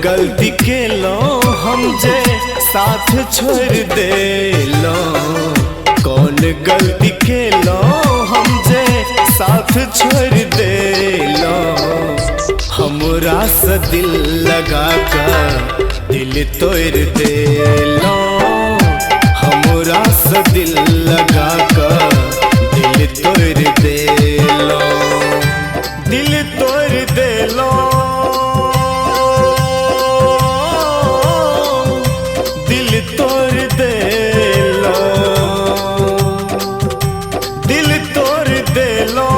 गलती के लो हम जे साथ छोड़ दे लो, कौन गलती के लो हम जे साथ छोड़ दे लो। हमरा से दिल लगा कर दिल तोड़ दे लो, हमरा से दिल लगा कर दिल तोड़ दे लो, दिल तोड़ दे लो, दिल तोड़ दे लो, दिल तोड़ दे लो,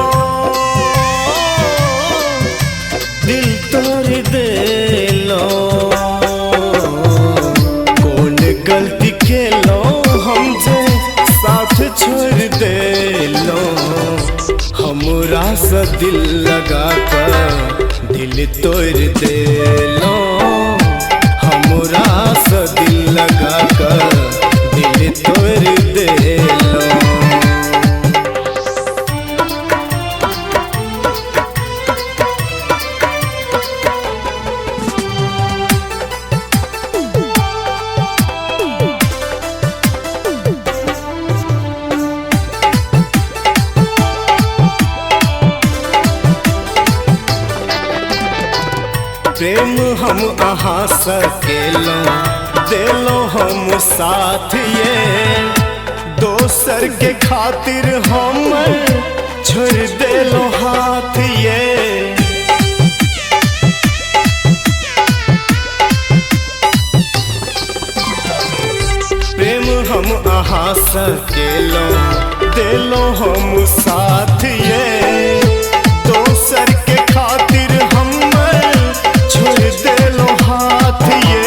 दिल तोड़ दे लो। कौन गलती के लो हमसे साथ छोड़ दे लो, हमरा से दिल लगा कर दिल तोड़ दे लो, हमरा से दिल लगा कर दिल तोड़ दे लो। प्रेम हम अहाँ सकेलो देलो हम साथ, ये दोसर के खातिर हम छोड़ देलो हाथ, ये प्रेम हम अहाँ सकेलो देलो हम साथ, ये दोसर के खातिर हम छोड़ देलो हाथ, ये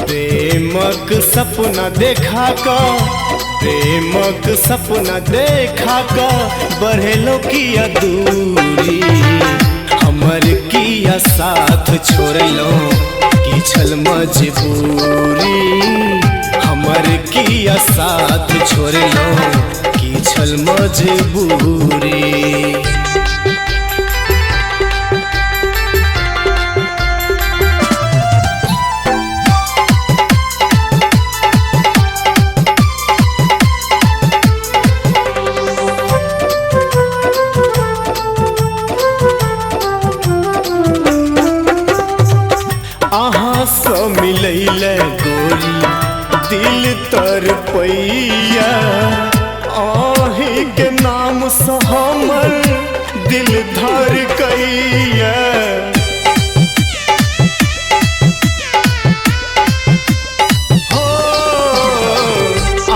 प्रेमक सपना देखा का, प्रेमक सपना देखा का बढ़ेलो किया दूरी, हमर किया साथ छोड़लो कि छल मजबूरी, हमर किया साथ छोड़लो कि छल मजबूरी। अहाँ से मिलैले गोरी दिल तरपैया, अहीं के नाम से हमर दिल धड़कैया, हो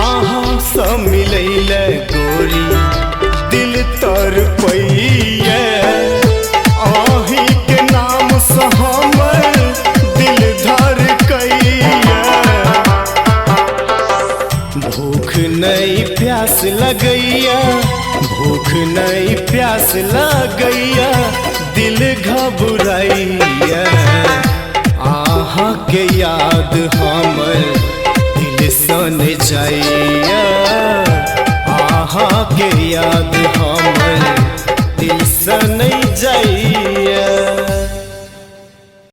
अहाँ से मिलैले गोरी दिल तरपैया, अहीं के नाम से हमर भूख नहीं प्यास लगैया, भूख नहीं प्यास लगैया, दिल घबराइया, आहा के याद हमर दिल सन जाइया, आहा के याद हमर